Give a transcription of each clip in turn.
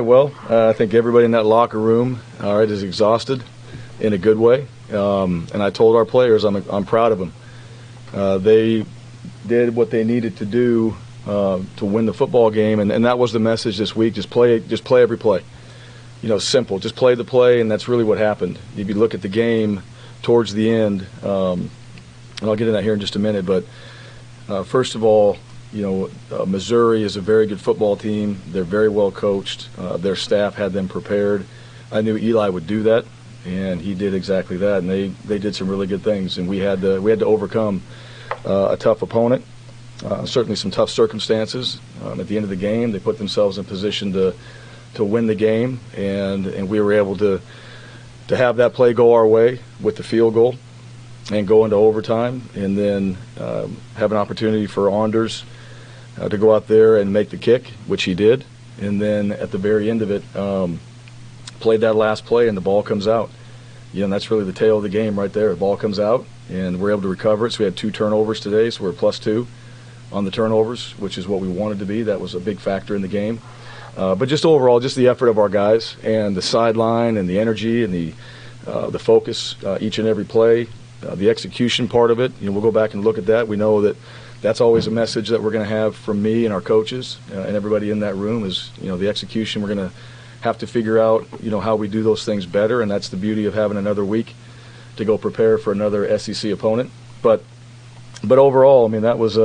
well. I think everybody in that locker room, all right, is exhausted in a good way. And I told our players I'm proud of them. They did what they needed to do to win the football game, and that was the message this week. Just play every play. Simple. Just play the play, and that's really what happened. If you look at the game towards the end, and I'll get into that here in just a minute, but first of all, Missouri is a very good football team. They're very well coached. Their staff had them prepared. I knew Eli would do that, and he did exactly that. And they did some really good things. And we had to overcome a tough opponent, certainly some tough circumstances. At the end of the game, they put themselves in position to win the game, and we were able to have that play go our way with the field goal and go into overtime, and then have an opportunity for Anders to go out there and make the kick, which he did. And then at the very end of it, played that last play, and the ball comes out. And that's really the tail of the game right there. The ball comes out, and we're able to recover it. So we had 2 turnovers today, so we're +2 on the turnovers, which is what we wanted to be. That was a big factor in the game. But just overall, just the effort of our guys and the sideline and the energy and the focus each and every play, the execution part of it. We'll go back and look at that. We know that that's always a message that we're going to have from me and our coaches and everybody in that room is, the execution. We're going to have to figure out, how we do those things better, and that's the beauty of having another week to go prepare for another SEC opponent. But overall, that was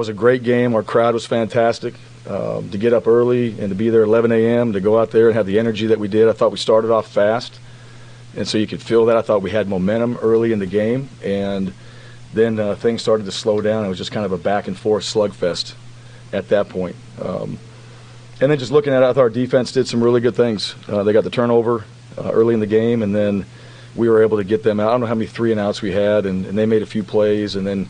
a great game. Our crowd was fantastic. To get up early and to be there at 11 a.m., to go out there and have the energy that we did. I thought we started off fast, and so you could feel that. I thought we had momentum early in the game, and then things started to slow down. It was just kind of a back-and-forth slugfest at that point. And then just looking at it, I thought our defense did some really good things. They got the turnover early in the game, and then we were able to get them out. I don't know how many 3-and-outs we had, and they made a few plays, and then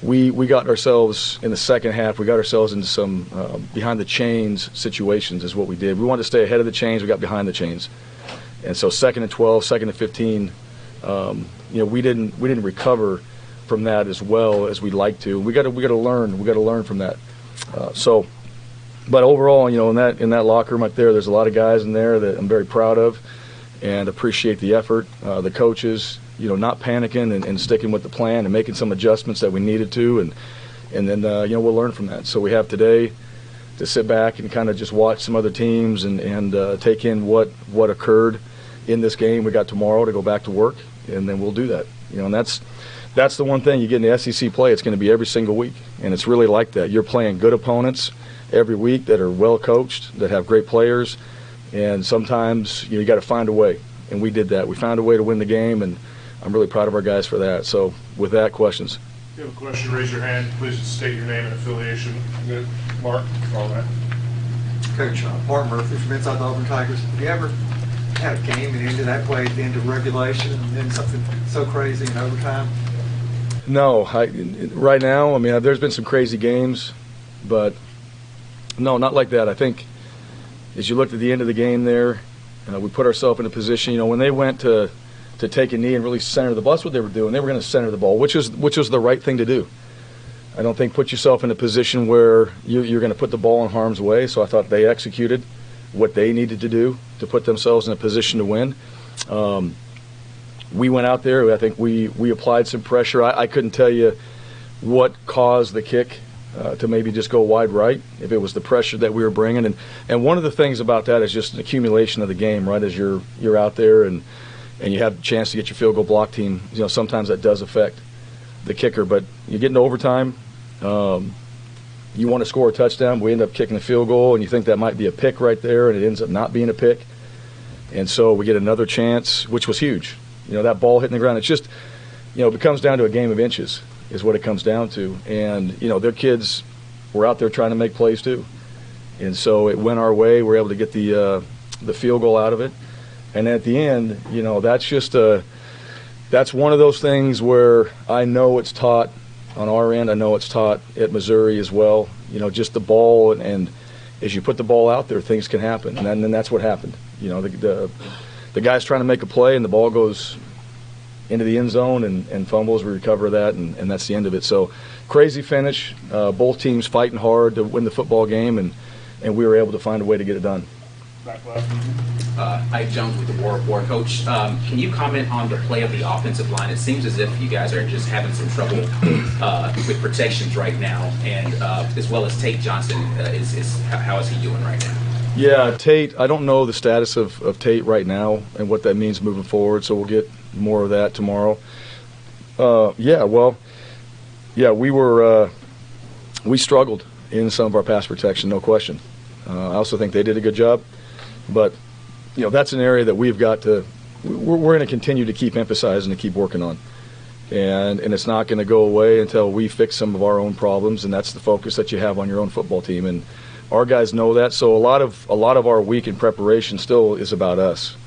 we got ourselves in the second half. We got ourselves into some behind the chains situations is what we did. We wanted to stay ahead of the chains. We got behind the chains, and so 2nd and 12, 2nd and 15. We didn't recover from that as well as we'd like to. We got to learn. We got to learn from that. But overall, in that locker room right there, there's a lot of guys in there that I'm very proud of and appreciate the effort. The coaches, not panicking and sticking with the plan and making some adjustments that we needed to, and then we'll learn from that. So we have today to sit back and kind of just watch some other teams and take in what occurred in this game. We got tomorrow to go back to work, and then we'll do that. And that's the one thing you get in the SEC play. It's going to be every single week, and it's really like that. You're playing good opponents every week that are well coached, that have great players, and sometimes you got to find a way, and we did that. We found a way to win the game, and I'm really proud of our guys for that. So with that, questions. If you have a question, raise your hand. Please state your name and affiliation. Good. Mark, all that. Coach, Mark Murphy from inside the Auburn Tigers. Have you ever had a game and ended that way at the end of regulation and then something so crazy in overtime? No. Right now, there's been some crazy games, but no, not like that. I think as you looked at the end of the game there, we put ourselves in a position, when they went to take a knee and really center the ball, that's what they were doing. They were going to center the ball, which was the right thing to do. I don't think put yourself in a position where you're going to put the ball in harm's way, so I thought they executed what they needed to do to put themselves in a position to win. We went out there. I think we applied some pressure. I couldn't tell you what caused the kick to maybe just go wide right, if it was the pressure that we were bringing. And one of the things about that is just an accumulation of the game, right, as you're out there and you have a chance to get your field goal block team. Sometimes that does affect the kicker. But you get into overtime, you want to score a touchdown, but we end up kicking a field goal, and you think that might be a pick right there, and it ends up not being a pick. And so we get another chance, which was huge. That ball hitting the ground, it's just, it comes down to a game of inches is what it comes down to. And, their kids were out there trying to make plays too. And so it went our way. We were able to get the field goal out of it. And at the end, that's one of those things where I know it's taught on our end. I know it's taught at Missouri as well. Just the ball, and as you put the ball out there, things can happen. And then that's what happened. The guy's trying to make a play, and the ball goes into the end zone and fumbles. We recover that, and that's the end of it. So crazy finish. Both teams fighting hard to win the football game, and we were able to find a way to get it done. Back left. Ike Jones with the War Report. Coach, can you comment on the play of the offensive line? It seems as if you guys are just having some trouble with protections right now, and as well as Tate Johnson. How is he doing right now? Yeah, Tate, I don't know the status of Tate right now and what that means moving forward, so we'll get more of that tomorrow. We struggled in some of our pass protection, no question. I also think they did a good job, but that's an area that we're going to continue to keep emphasizing, to keep working on, and it's not going to go away until we fix some of our own problems, and that's the focus that you have on your own football team, and our guys know that. So a lot of our week in preparation still is about us,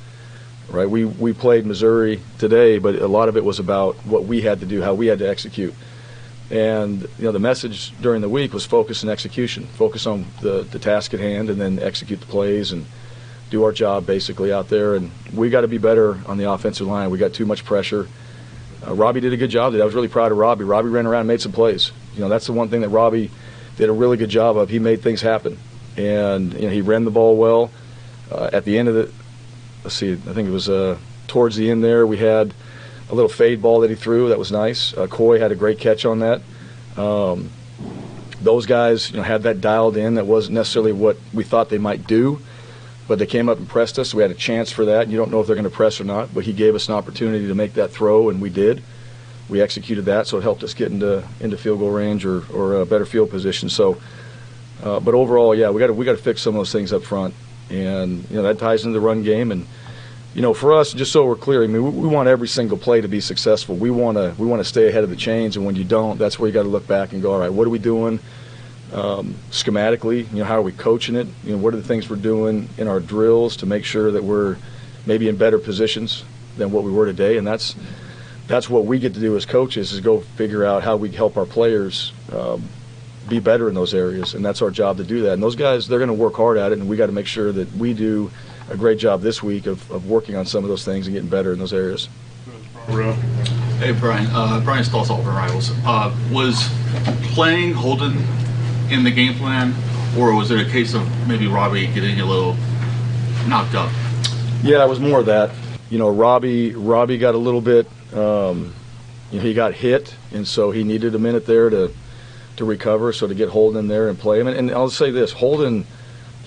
right? We played Missouri today, but a lot of it was about what we had to do, how we had to execute. And the message during the week was focus and execution. Focus on the task at hand, and then execute the plays and do our job basically out there. And we got to be better on the offensive line. We got too much pressure. Robbie did a good job today. I was really proud of Robbie. Robbie ran around and made some plays. That's the one thing that Robbie did a really good job of. He made things happen, and he ran the ball well. At the end of the, I think it was towards the end there, we had a little fade ball that he threw that was nice. Coy had a great catch on that. Those guys, had that dialed in. That wasn't necessarily what we thought they might do, but they came up and pressed us. So we had a chance for that. You don't know if they're going to press or not, but he gave us an opportunity to make that throw, and we did. We executed that, so it helped us get into field goal range or a better field position. So, but overall, yeah, we got to fix some of those things up front, and that ties into the run game. And for us, just so we're clear, we want every single play to be successful. We want to stay ahead of the chains, and when you don't, that's where you got to look back and go, all right, what are we doing schematically? How are we coaching it? What are the things we're doing in our drills to make sure that we're maybe in better positions than what we were today? And that's what we get to do as coaches, is go figure out how we help our players be better in those areas, and that's our job to do that. And those guys, they're going to work hard at it, and we got to make sure that we do a great job this week of working on some of those things and getting better in those areas. Hey, Brian. Brian Stoltz, Auburn Rivals. Was playing Holden in the game plan, or was it a case of maybe Robbie getting a little knocked up? Yeah, it was more of that. Robbie got a little bit, he got hit, and so he needed a minute there to recover, so to get Holden in there and play him. And I'll say this, Holden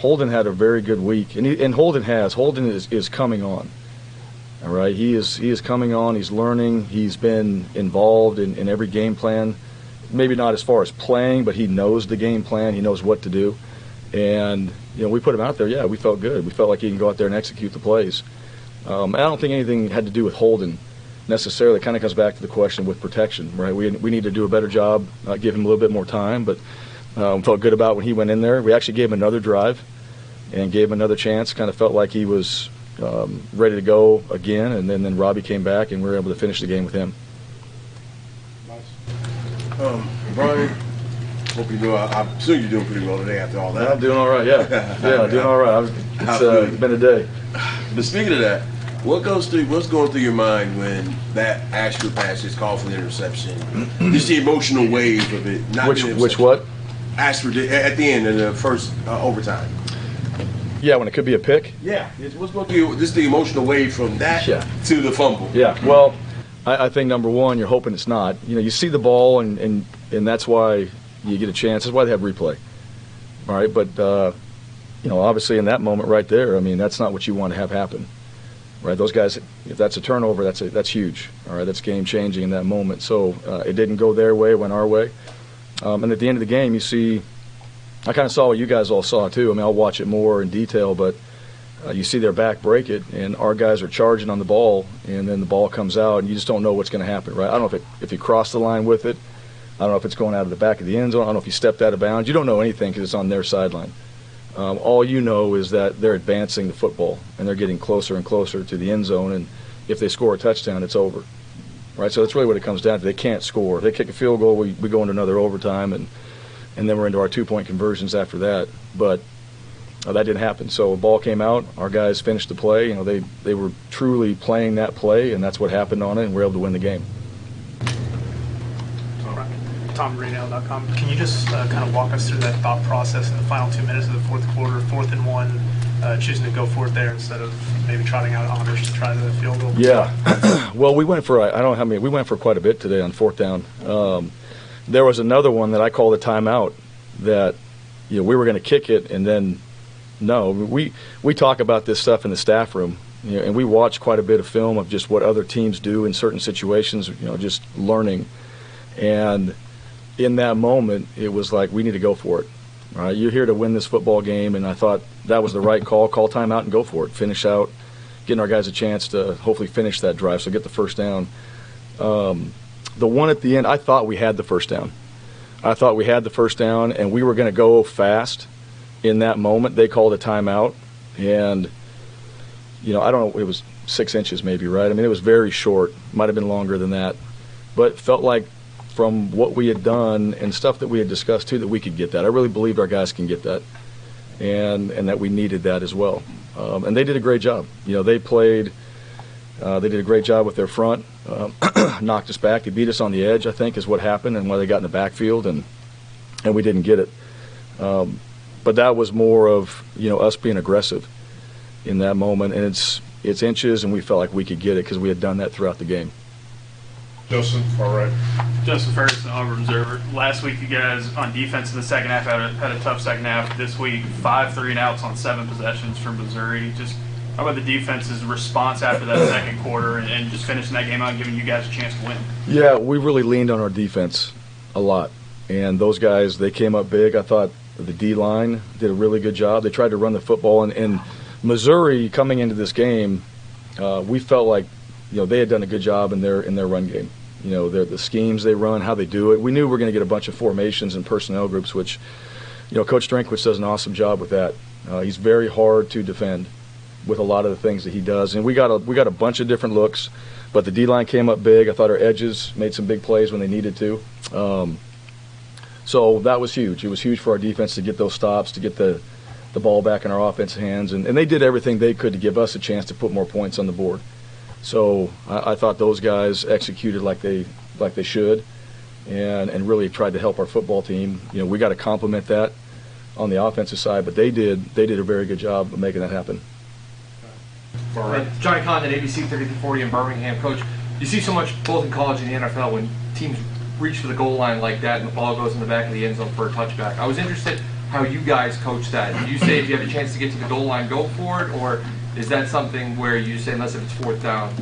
had a very good week, and Holden is coming on. All right, he is coming on. He's learning. He's been involved in every game plan. Maybe not as far as playing, but he knows the game plan. He knows what to do. And we put him out there. Yeah, we felt good. We felt like he can go out there and execute the plays. I don't think anything had to do with Holden necessarily. It kind of comes back to the question with protection, right? We need to do a better job, give him a little bit more time, but felt good about when he went in there. We actually gave him another drive and gave him another chance. Kind of felt like he was ready to go again, and then Robbie came back, and we were able to finish the game with him. Brian, hope you know. I assume you're doing pretty well today after all that. I'm doing all right. Yeah, doing all right. It's been a day. But speaking of that, what's going through your mind when that Ashford pass is called for the interception? Just the emotional wave of it. Which what? Ashford at the end of the first overtime. Yeah, when it could be a pick. Yeah, what's going through just the emotional wave from that to the fumble? Yeah, well, I think number one, you're hoping it's not. You see the ball, and that's why you get a chance. That's why they have replay. All right, but obviously in that moment right there, that's not what you want to have happen. Right, those guys, if that's a turnover, that's huge. All right, that's game changing in that moment. So it didn't go their way, it went our way. And at the end of the game, you see, I kind of saw what you guys all saw too. I'll watch it more in detail, but you see their back break it, and our guys are charging on the ball, and then the ball comes out, and you just don't know what's going to happen, right? I don't know if he crossed the line with it. I don't know if it's going out of the back of the end zone. I don't know if he stepped out of bounds. You don't know anything because it's on their sideline. All you know is that they're advancing the football, and they're getting closer and closer to the end zone, and if they score a touchdown, it's over. Right? So that's really what it comes down to. They can't score. If they kick a field goal, we go into another overtime, and then we're into our two-point conversions after that. But that didn't happen. So the ball came out. Our guys finished the play. They were truly playing that play, and that's what happened on it, and we're able to win the game. TomGreenell.com. Can you just kind of walk us through that thought process in the final 2 minutes of the fourth quarter, 4th and 1, choosing to go for it there instead of maybe trotting out honors to try the field goal? Yeah. Well, we went for, I don't know how many, we went for quite a bit today on fourth down. There was another one that I called a timeout that, we were going to kick it, and then no. We talk about this stuff in the staff room, and we watch quite a bit of film of just what other teams do in certain situations, just learning. And in that moment, it was like, we need to go for it. All right, you're here to win this football game, and I thought that was the right call. Call timeout and go for it. Finish out, getting our guys a chance to hopefully finish that drive, so get the first down. The one at the end, I thought we had the first down. And we were going to go fast. In that moment, they called a timeout, and, I don't know, it was 6 inches maybe, right? I mean, it was very short. Might have been longer than that. But felt like from what we had done and stuff that we had discussed, too, that we could get that. I really believed our guys can get that, and that we needed that as well. And they did a great job. They played they did a great job with their front, knocked us back. They beat us on the edge, I think, is what happened, and why they got in the backfield, and we didn't get it. But that was more of, us being aggressive in that moment, and it's inches, and we felt like we could get it because we had done that throughout the game. Justin, far right. Justin Ferguson, Auburn Observer. Last week, you guys on defense in the second half had a tough second half. This week, 5 3-and-outs on 7 possessions from Missouri. Just how about the defense's response after that second quarter and just finishing that game out and giving you guys a chance to win? Yeah, we really leaned on our defense a lot. And those guys, they came up big. I thought the D-line did a really good job. They tried to run the football. And Missouri, coming into this game, we felt like, they had done a good job in their run game. The schemes they run, how they do it. We knew we were going to get a bunch of formations and personnel groups, which, Coach Drinkwitz does an awesome job with that. He's very hard to defend with a lot of the things that he does. And we got a bunch of different looks, but the D-line came up big. I thought our edges made some big plays when they needed to. So that was huge. It was huge for our defense to get those stops, to get the ball back in our offensive hands. And they did everything they could to give us a chance to put more points on the board. So I thought those guys executed like they should, and really tried to help our football team. We got to compliment that on the offensive side, but they did a very good job of making that happen. Far right. Johnny Condon, ABC 3340 in Birmingham. Coach, you see so much both in college and the NFL when teams reach for the goal line like that and the ball goes in the back of the end zone for a touchback. I was interested how you guys coach that. Do you say if you have a chance to get to the goal line, go for it, or is that something where you say, unless if it's fourth down?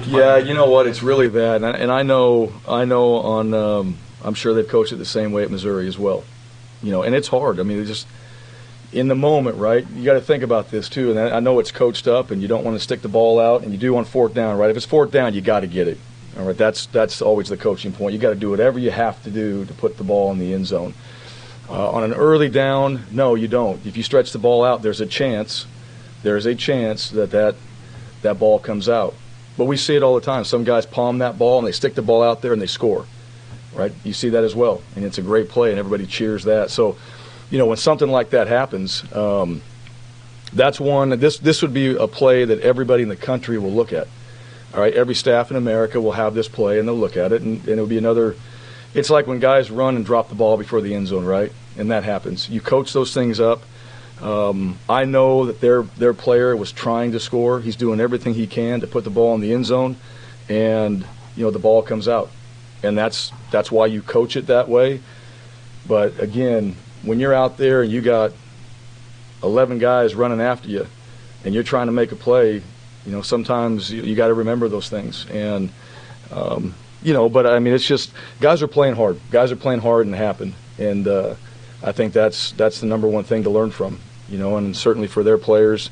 Yeah, you know what? It's really that, and I know on. I'm sure they've coached it the same way at Missouri as well. And it's hard. I mean, it's just in the moment, right? You got to think about this too. And I know it's coached up, and you don't want to stick the ball out, and you do on fourth down, right? If it's fourth down, you got to get it. All right, that's always the coaching point. You got to do whatever you have to do to put the ball in the end zone. On an early down, no, you don't. If you stretch the ball out, there's a chance that ball comes out. But we see it all the time. Some guys palm that ball and they stick the ball out there and they score, right? You see that as well, and it's a great play and everybody cheers that. So, when something like that happens, that's one. This would be a play that everybody in the country will look at. All right, every staff in America will have this play and they'll look at it, and it'll be another. It's like when guys run and drop the ball before the end zone, right? And that happens. You coach those things up. I know that their player was trying to score. He's doing everything he can to put the ball in the end zone, and the ball comes out, and that's why you coach it that way. But again, when you're out there and you got 11 guys running after you, and you're trying to make a play, sometimes you got to remember those things. And but I mean, it's just guys are playing hard. And it happened, and I think that's the number one thing to learn from. And certainly for their players,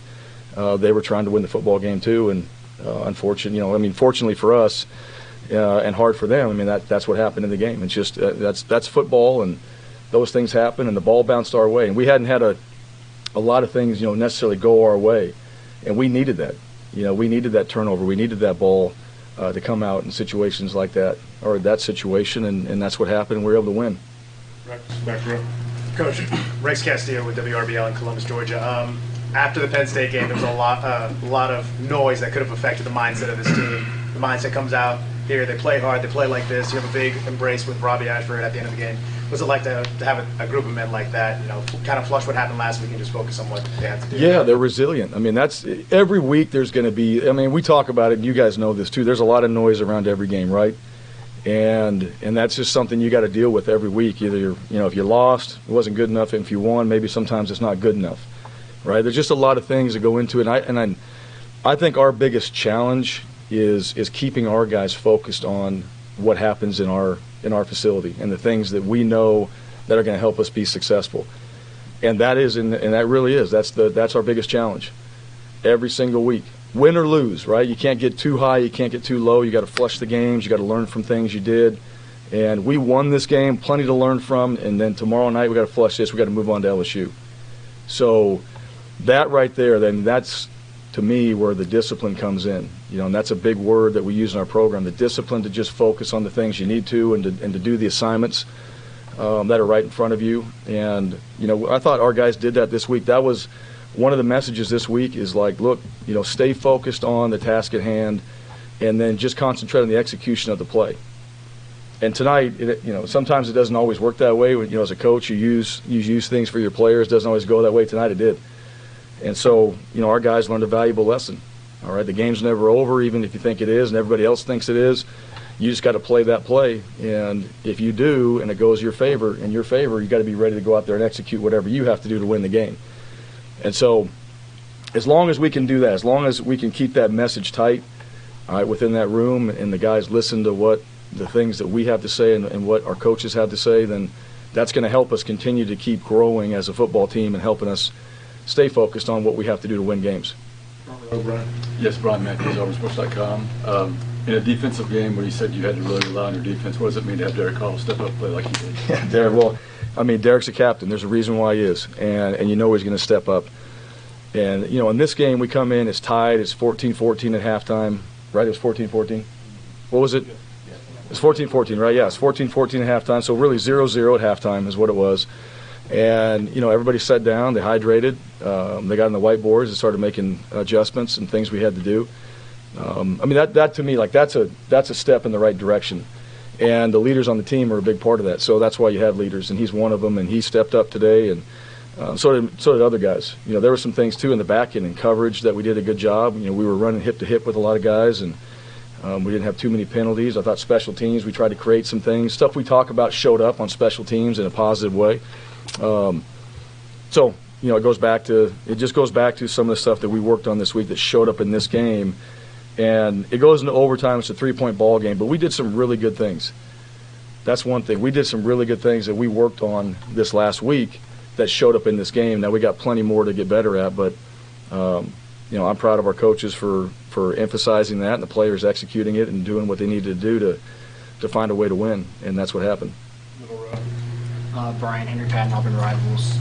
they were trying to win the football game too. And fortunately for us, and hard for them. I mean, that's what happened in the game. It's just that's football, and those things happen, and the ball bounced our way. And we hadn't had a lot of things, necessarily go our way, and we needed that. We needed that turnover. We needed that ball to come out in situations like that, or that situation, and that's what happened, and we were able to win. Rex, back row. Coach, Rex Castillo with WRBL in Columbus, Georgia. After the Penn State game, there was a lot of noise that could have affected the mindset of this team. The mindset comes out here, they play hard, they play like this. You have a big embrace with Robbie Ashford at the end of the game. What's it like to have a group of men like that, kind of flush what happened last week and just focus on what they have to do? Yeah, they're resilient. I mean, that's every week there's going to be, I mean, we talk about it, and you guys know this too. There's a lot of noise around every game, right? And that's just something you got to deal with every week. Either if you lost, it wasn't good enough. If you won, maybe sometimes it's not good enough, right? There's just a lot of things that go into it. And I think our biggest challenge is keeping our guys focused on what happens in our facility and the things that we know that are going to help us be successful. And that really is. That's our biggest challenge every single week. Win or lose, right? You can't get too high, you can't get too low. You got to flush the games, you got to learn from things you did. And we won this game, plenty to learn from, and then tomorrow night we got to flush this, we got to move on to LSU. So that right there, then that's to me where the discipline comes in. And that's a big word that we use in our program, the discipline to just focus on the things you need to and to do the assignments that are right in front of you. And I thought our guys did that this week. That was one of the messages this week is like, look, stay focused on the task at hand and then just concentrate on the execution of the play. And tonight, sometimes it doesn't always work that way. As a coach, you use things for your players. It doesn't always go that way. Tonight it did. And so, our guys learned a valuable lesson. All right, the game's never over, even if you think it is and everybody else thinks it is. You just got to play that play. And if you do and it goes in your favor, you got to be ready to go out there and execute whatever you have to do to win the game. And so as long as we can do that, as long as we can keep that message tight, all right, within that room and the guys listen to what the things that we have to say and what our coaches have to say, then that's going to help us continue to keep growing as a football team and helping us stay focused on what we have to do to win games. Yes, Brian Matthews, AuburnSports.com. In a defensive game where you said you had to really rely on your defense, what does it mean to have Derek Hall step up and play like he did? Yeah, Derek, well, I mean, Derek's a captain. There's a reason why he is, and he's going to step up. And, in this game we come in, it's tied, it's 14-14 at halftime, right? It was 14-14? What was it? It's 14-14, right? Yeah, it's 14-14 at halftime, so really 0-0 at halftime is what it was. And, everybody sat down, they hydrated, they got on the whiteboards and started making adjustments and things we had to do. I mean, that to me, like, that's a step in the right direction. And the leaders on the team are a big part of that. So that's why you have leaders, and he's one of them, and he stepped up today, and so did other guys. There were some things, too, in the back end and coverage that we did a good job. We were running hip-to-hip with a lot of guys, and we didn't have too many penalties. I thought special teams, we tried to create some things. Stuff we talk about showed up on special teams in a positive way. So, it just goes back to some of the stuff that we worked on this week that showed up in this game. And it goes into overtime. It's a three-point ball game, but we did some really good things. That's one thing. We did some really good things that we worked on this last week that showed up in this game. Now we got plenty more to get better at, but I'm proud of our coaches for emphasizing that and the players executing it and doing what they needed to do to find a way to win, and that's what happened. Brian, Henry Patton, Auburn rivals.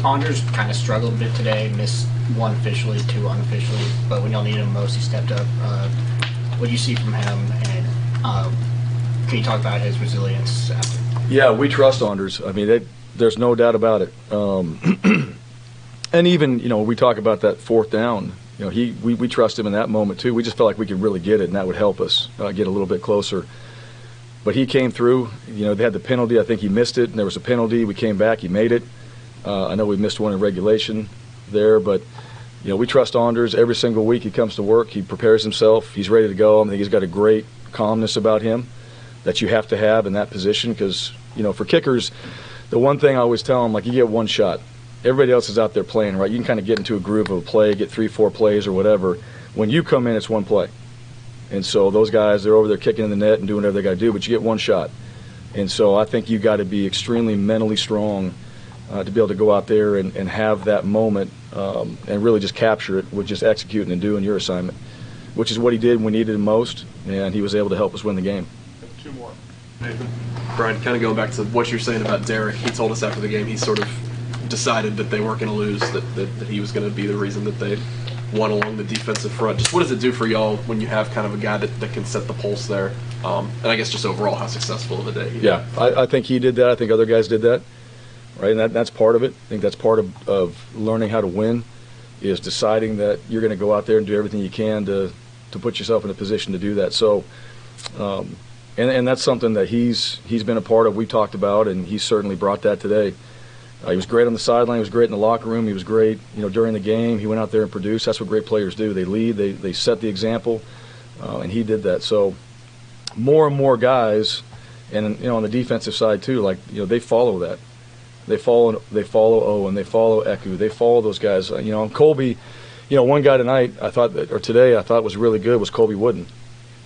Anders kind of struggled a bit today, missed one officially, two unofficially, but when y'all needed him most, he stepped up. What do you see from him, and can you talk about his resilience after? Yeah, we trust Anders. I mean, there's no doubt about it. And even, we talk about that fourth down. We trust him in that moment, too. We just felt like we could really get it, and that would help us get a little bit closer. But he came through. They had the penalty. I think he missed it, and there was a penalty. We came back. He made it. I know we missed one in regulation there, but we trust Anders every single week. He comes to work. He prepares himself. He's ready to go. I think he's got a great calmness about him that you have to have in that position because, for kickers, the one thing I always tell them, like, you get one shot. Everybody else is out there playing, right? You can kind of get into a groove of a play, get 3-4 plays or whatever. When you come in, it's one play. And so those guys, they're over there kicking in the net and doing whatever they got to do, but you get one shot. And so I think you got to be extremely mentally strong to be able to go out there and have that moment and really just capture it with just executing and doing your assignment, which is what he did when we needed him most, and he was able to help us win the game. Two more. Nathan. Brian, kind of going back to what you're saying about Derek, he told us after the game he sort of decided that they weren't going to lose, that he was going to be the reason that they won along the defensive front. Just what does it do for y'all when you have kind of a guy that can set the pulse there? And I guess just overall how successful of a day he had. Yeah, I think he did that. I think other guys did that. Right, and that's part of it. I think that's part of learning how to win is deciding that you're going to go out there and do everything you can to put yourself in a position to do that. So, And that's something that he's been a part of. We talked about, and he certainly brought that today. He was great on the sideline. He was great in the locker room. He was great, during the game. He went out there and produced. That's what great players do. They lead. They set the example, and he did that. So more and more guys, and on the defensive side too, they follow that. They follow Owen. They follow Eku. They follow those guys. Colby. One guy tonight today I thought was really good was Colby Wooden.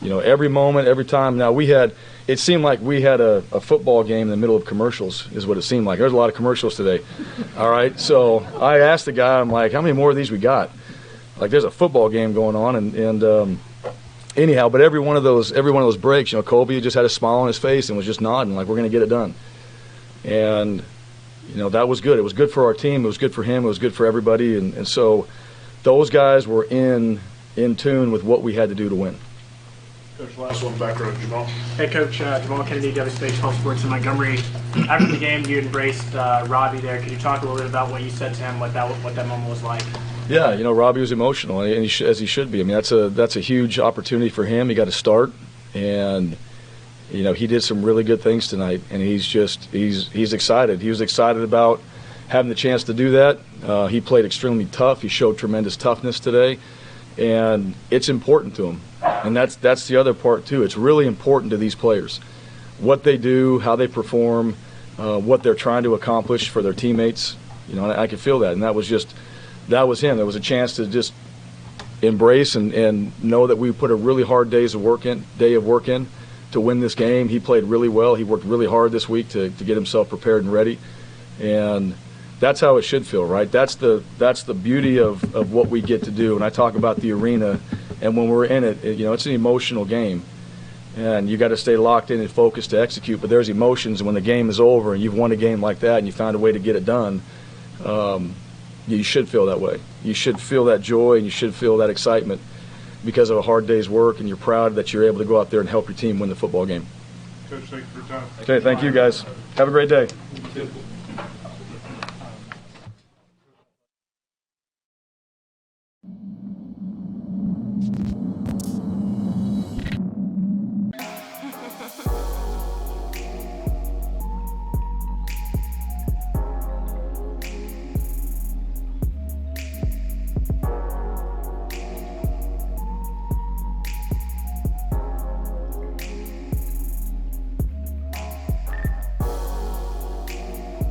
Every moment, every time. Now it seemed like we had a football game in the middle of commercials is what it seemed like. There's a lot of commercials today. All right. So I asked the guy, I'm like, how many more of these we got? Like there's a football game going on and anyhow, but every one of those breaks, Colby just had a smile on his face and was just nodding like we're going to get it done. And that was good. It was good for our team. It was good for him. It was good for everybody. And so those guys were in tune with what we had to do to win. Coach, last one back row, Jamal. Hey, Coach, Jamal Kennedy, WSBaseball Sports in Montgomery. After the game, you embraced Robbie there. Could you talk a little bit about what you said to him, what that moment was like? Yeah, Robbie was emotional, and as he should be. I mean, that's a huge opportunity for him. He got to start, and he did some really good things tonight, and he's excited. He was excited about having the chance to do that. He played extremely tough. He showed tremendous toughness today, and it's important to him. And that's the other part too. It's really important to these players, what they do, how they perform, what they're trying to accomplish for their teammates. And I could feel that, and that was him. There was a chance to just embrace and know that we put a really hard day of work in to win this game. He played really well. He worked really hard this week to get himself prepared and ready, and that's how it should feel, right? That's the beauty of what we get to do. And I talk about the arena. And when we're in it, it's an emotional game, and you got to stay locked in and focused to execute. But there's emotions, and when the game is over and you've won a game like that and you found a way to get it done, you should feel that way. You should feel that joy and you should feel that excitement because of a hard day's work, and you're proud that you're able to go out there and help your team win the football game. Coach, thank you for your time. Okay, thank you guys. Have a great day.